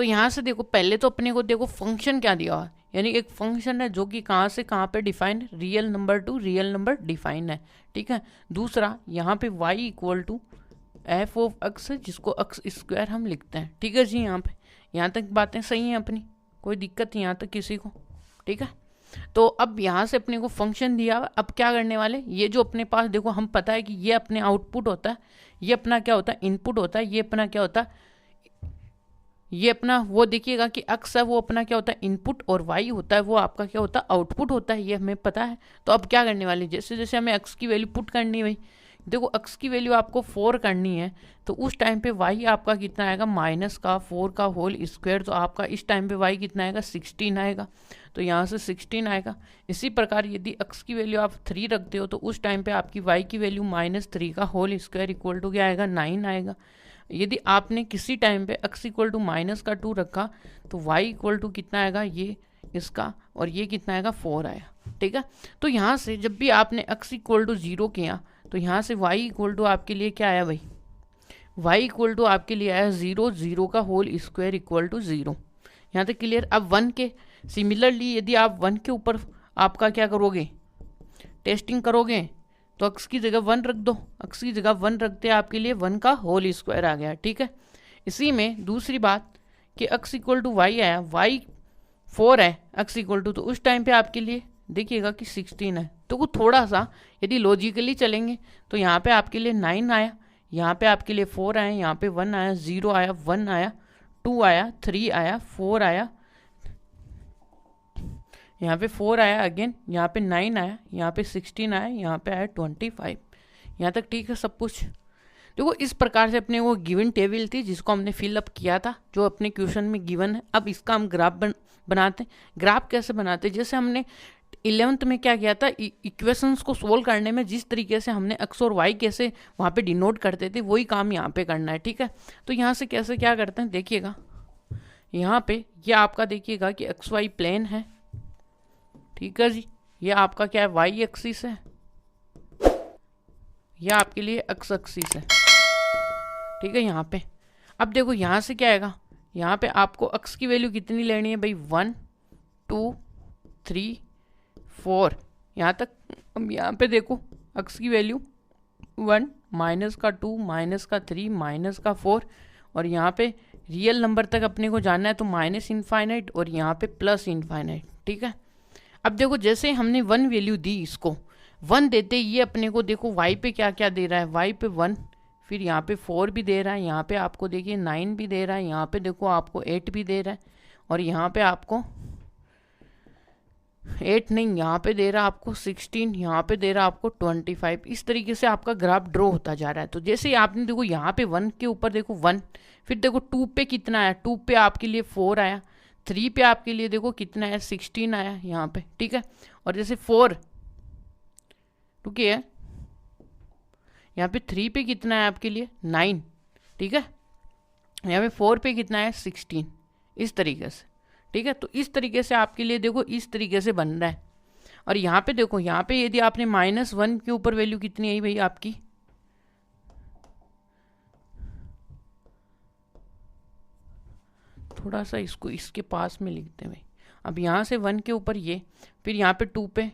तो यहाँ से देखो पहले तो अपने को देखो फंक्शन क्या दिया हुआ है, यानी एक फंक्शन है जो कि कहाँ से कहाँ पे define, real number to real number define है, ठीक है। दूसरा यहाँ पे y equal to f of x है, जिसको एक्स स्क्वायर हम लिखते हैं, ठीक है जी। यहाँ तक बातें सही हैं अपनी, कोई दिक्कत नहीं यहाँ तक किसी को, ठीक है। तो अब यहाँ से अपने को फंक्शन दिया, अब क्या करने वाले, ये जो अपने पास देखो हम पता है कि ये अपने आउटपुट होता है, ये अपना क्या होता है इनपुट होता है, ये अपना क्या होता है, ये अपना वो देखिएगा कि एक्स है वो अपना क्या होता है इनपुट, और वाई होता है वो आपका क्या होता है आउटपुट होता है, ये हमें पता है। तो अब क्या करने वाले, जैसे जैसे हमें एक्स की वैल्यू पुट करनी है भाई, देखो एक्स की वैल्यू आपको 4 करनी है, तो उस टाइम पे वाई आपका कितना आएगा, माइनस का 4 का होल स्क्वायर, तो आपका इस टाइम पे वाई कितना आएगा 16 आएगा, तो यहाँ से 16 आएगा। इसी प्रकार यदि एक्स की वैल्यू आप 3 रखते हो तो उस टाइम पे आपकी वाई की वैल्यू -3 का होल स्क्वायर इक्वल टू क्या आएगा 9 आएगा। यदि आपने किसी टाइम पे x इक्वल टू -2 रखा तो y इक्वल टू कितना आएगा, ये इसका, और ये कितना आएगा 4 आया, ठीक है। तो यहाँ से जब भी आपने x इक्वल टू 0 किया तो यहाँ से y इक्वल टू आपके लिए क्या आया भाई, y इक्वल टू आपके लिए आया 0, 0 का होल स्क्वायर इक्वल टू 0। यहाँ तक क्लियर। अब 1 के सिमिलरली यदि आप 1 के ऊपर आपका क्या करोगे, टेस्टिंग करोगे, तो x की जगह 1 रख दो, x की जगह 1 रखते हैं आपके लिए 1 का होल स्क्वायर आ गया, ठीक है। इसी में दूसरी बात कि x इक्वल टू वाई आया, y 4 है, x इक्वल टू, तो उस टाइम पे आपके लिए देखिएगा कि 16 है, तो वो थोड़ा सा यदि लॉजिकली चलेंगे तो यहाँ पे आपके लिए 9 आया, यहाँ पे आपके लिए 4 आया, यहाँ पे 1 आया, 0 आया, 1 आया, 2 आया, 3 आया, 4 आया, यहाँ पे 4 आया अगेन, यहाँ पे 9 आया, यहाँ पे 16 आया, यहाँ पे आया 25। यहाँ तक ठीक है सब कुछ। देखो इस प्रकार से अपने वो गिवन टेबल थी जिसको हमने फिलअप किया था, जो अपने क्वेश्चन में गिवन है। अब इसका हम ग्राफ बनाते हैं। ग्राफ कैसे बनाते हैं, जैसे हमने 11th में क्या किया था, इक्वेशंस को सोल्व करने में जिस तरीके से हमने एक्स और वाई कैसे वहाँ पे डिनोट करते थे, वही काम यहाँ पे करना है, ठीक है। तो यहाँ से कैसे क्या करते हैं देखिएगा, यहाँ पे ये आपका देखिएगा कि एक्स वाई प्लेन है, ठीक है जी। ये आपका क्या है वाई एक्सिस है, यह आपके लिए एक्स एक्सिस है, ठीक है। यहाँ पे अब देखो यहाँ से क्या आएगा, यहाँ पे आपको एक्स की वैल्यू कितनी लेनी है भाई, 1 2 3 4 यहाँ तक। अब यहाँ पे देखो एक्स की वैल्यू 1 माइनस का 2 माइनस का 3 माइनस का 4, और यहाँ पे रियल नंबर तक अपने को जानना है तो माइनस इनफाइनाइट और यहाँ पे प्लस इनफाइनाइट, ठीक है। अब देखो जैसे हमने 1 वैल्यू दी, इसको 1 देते ये अपने को देखो y पे क्या क्या दे रहा है, y पे 1, फिर यहाँ पे 4 भी दे रहा है, यहाँ पे आपको देखिए 9 भी दे रहा है, यहाँ पे देखो आपको 8 भी दे रहा है, और यहाँ पे आपको 8 नहीं, यहाँ पे दे रहा है आपको 16, यहाँ पे दे रहा है आपको 25। इस तरीके से आपका ग्राफ ड्रॉ होता जा रहा है। तो जैसे आपने देखो यहाँ पे 1 के ऊपर देखो 1, फिर देखो 2 पे कितना आया, 2 पे आपके लिए 4 आया, 3 पे आपके लिए देखो कितना है 16 आया यहाँ पे, ठीक है। और जैसे 4 रुकिए, यहाँ पे 3 पे कितना है आपके लिए 9, ठीक है। यहाँ पे 4 पे कितना है 16, इस तरीके से, ठीक है। तो इस तरीके से आपके लिए देखो इस तरीके से बन रहा है। और यहाँ पे देखो, यहाँ पे यदि आपने -1 के ऊपर वैल्यू कितनी आई भाई आपकी, थोड़ा सा इसको इसके पास में लिखते हैं भाई। अब यहाँ से 1 के ऊपर ये, फिर यहाँ पे 2 पे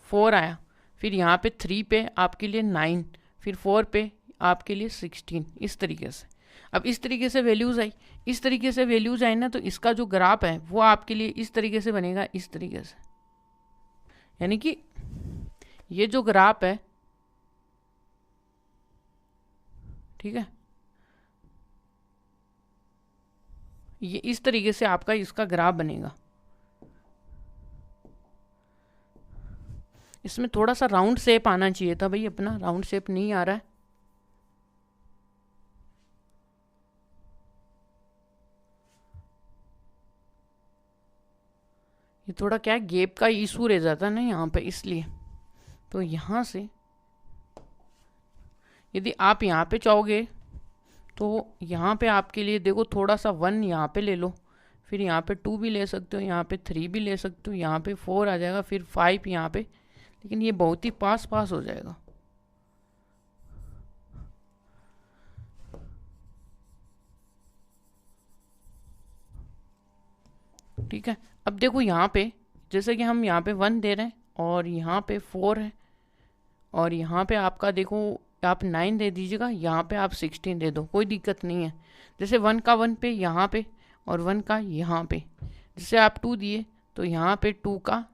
4 आया, फिर यहाँ पे 3 पे आपके लिए 9, फिर 4 पे आपके लिए 16, इस तरीके से। अब इस तरीके से वैल्यूज़ आई, इस तरीके से वैल्यूज़ आई ना, तो इसका जो ग्राफ है वो आपके लिए इस तरीके से बनेगा, इस तरीके से। यानी कि ये जो ग्राफ है, ठीक है, ये इस तरीके से आपका इसका ग्राफ बनेगा। इसमें थोड़ा सा राउंड शेप आना चाहिए था भाई, अपना राउंड शेप नहीं आ रहा है। ये थोड़ा क्या है, गैप का इशू रह जाता है ना यहाँ पे, इसलिए। तो यहाँ से यदि आप यहाँ पे चाहोगे तो यहाँ पे आपके लिए देखो थोड़ा सा 1 यहाँ पे ले लो, फिर यहाँ पे 2 भी ले सकते हो, यहाँ पे 3 भी ले सकते हो, यहाँ पे 4 आ जाएगा, फिर 5 यहाँ पे, लेकिन ये बहुत ही पास हो जाएगा। ठीक है। अब देखो यहाँ पे जैसे कि हम यहाँ पे 1 दे रहे हैं और यहाँ पे 4 है और यहाँ पे आपका देखो आप 9 दे दीजिएगा, यहाँ पे आप 16 दे दो, कोई दिक्कत नहीं है। जैसे 1 का 1 पे यहाँ पे और 1 का यहाँ पे, जैसे आप 2 दिए तो यहाँ पे 2 का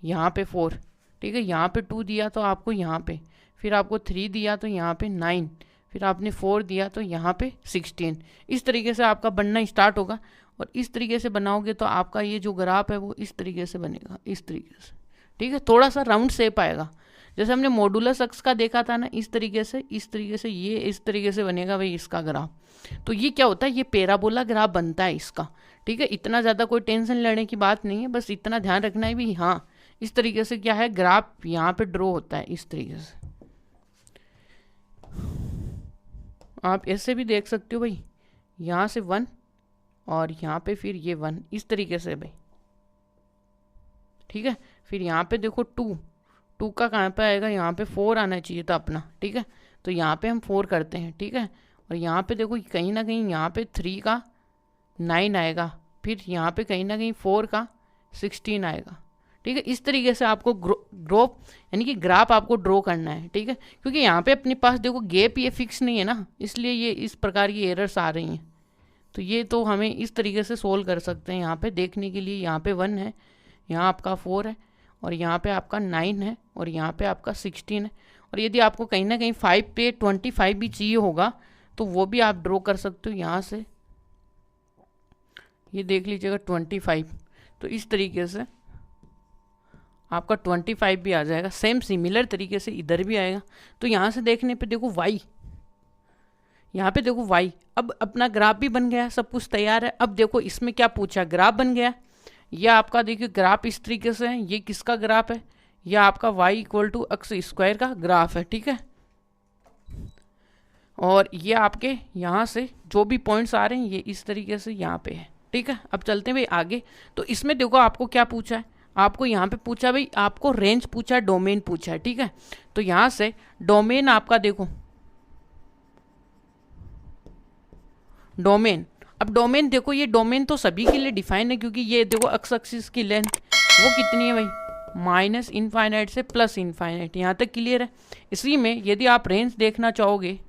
यहाँ पे 4, ठीक है। यहाँ पे 2 दिया तो आपको यहाँ पे, फिर आपको 3 दिया तो यहाँ पे 9, फिर आपने 4 दिया तो यहाँ पे 16। इस तरीके से आपका बनना स्टार्ट होगा और इस तरीके से बनाओगे तो आपका ये जो ग्राफ है वो इस तरीके से बनेगा, इस तरीके से, ठीक है। थोड़ा सा राउंड शेप आएगा, जैसे हमने मॉडुलस अक्स का देखा था ना, इस तरीके से ये इस तरीके से बनेगा भाई इसका ग्राफ। तो ये क्या होता है, ये पैराबोला ग्राफ बनता है इसका, ठीक है। इतना ज़्यादा कोई टेंशन लेने की बात नहीं है, बस इतना ध्यान रखना है भी हाँ इस तरीके से क्या है ग्राफ यहाँ पे ड्रॉ होता है इस तरीके से। आप ऐसे भी देख सकते हो भाई, यहाँ से 1 और यहाँ पे फिर ये 1, इस तरीके से भाई, ठीक है। फिर यहाँ पे देखो 2 का कहाँ पे आएगा, यहाँ पे 4 आना चाहिए था अपना, ठीक है। तो यहाँ पे हम 4 करते हैं, ठीक है। और यहाँ पे देखो कहीं ना कहीं यहाँ पे 3 का 9 आएगा, फिर यहाँ पे कहीं ना कहीं 4 का 16 आएगा, ठीक है। इस तरीके से आपको ग्रोप यानी कि ग्राफ आपको ड्रॉ करना है, ठीक है। क्योंकि यहाँ पे अपने पास देखो गैप ये फिक्स नहीं है ना, इसलिए ये इस प्रकार की एरर्स आ रही हैं। तो ये तो हमें इस तरीके से सोल्व कर सकते हैं। यहाँ पे देखने के लिए यहाँ पे 1 है, यहाँ आपका 4 है और यहाँ पे आपका 9 है और यहाँ पे आपका 16 है। और यदि आपको कहीं ना कहीं 5 पे 25 भी चाहिए होगा तो वो भी आप ड्रॉ कर सकते हो यहाँ से, ये देख लीजिएगा 25। तो इस तरीके से आपका 25 भी आ जाएगा, सेम सिमिलर तरीके से इधर भी आएगा। तो यहाँ से देखने पे देखो y, यहाँ पे देखो y, अब अपना ग्राफ भी बन गया, सब कुछ तैयार है। अब देखो इसमें क्या पूछा, ग्राफ बन गया। यह आपका देखिए ग्राफ इस तरीके से है, ये किसका ग्राफ है, यह आपका y equal to x square का ग्राफ है, ठीक है। और ये आपके यहाँ से जो भी पॉइंट्स आ रहे हैं ये इस तरीके से यहाँ पे है, ठीक है। अब चलते हैं भाई आगे। तो इसमें देखो आपको क्या पूछा है, आपको यहाँ पे पूछा भाई, आपको रेंज पूछा है, डोमेन पूछा है, ठीक है। तो यहाँ से डोमेन आपका देखो, डोमेन, अब डोमेन देखो, ये डोमेन तो सभी के लिए डिफाइन है, क्योंकि ये देखो एक्स एक्सिस की लेंथ वो कितनी है भाई, माइनस इनफाइनाइट से प्लस इनफाइनाइट, यहाँ तक क्लियर है। इसी में यदि आप रेंज देखना चाहोगे,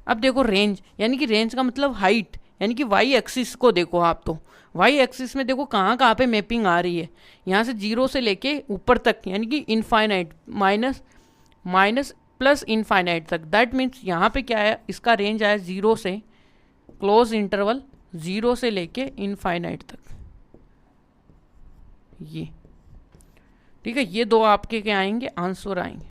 अब देखो रेंज यानी कि रेंज का मतलब हाइट, यानी कि वाई एक्सिस को देखो आप, तो वाई एक्सिस में देखो कहाँ कहाँ पे मैपिंग आ रही है, यहाँ से 0 से लेके ऊपर तक, यानी कि इनफाइनाइट माइनस प्लस इनफाइनाइट तक। दैट मीन्स यहाँ पे क्या है, इसका रेंज आया 0 से क्लोज इंटरवल 0 से लेके इनफाइनाइट तक, ये ठीक है। ये दो आपके क्या आएंगे, आंसर आएंगे।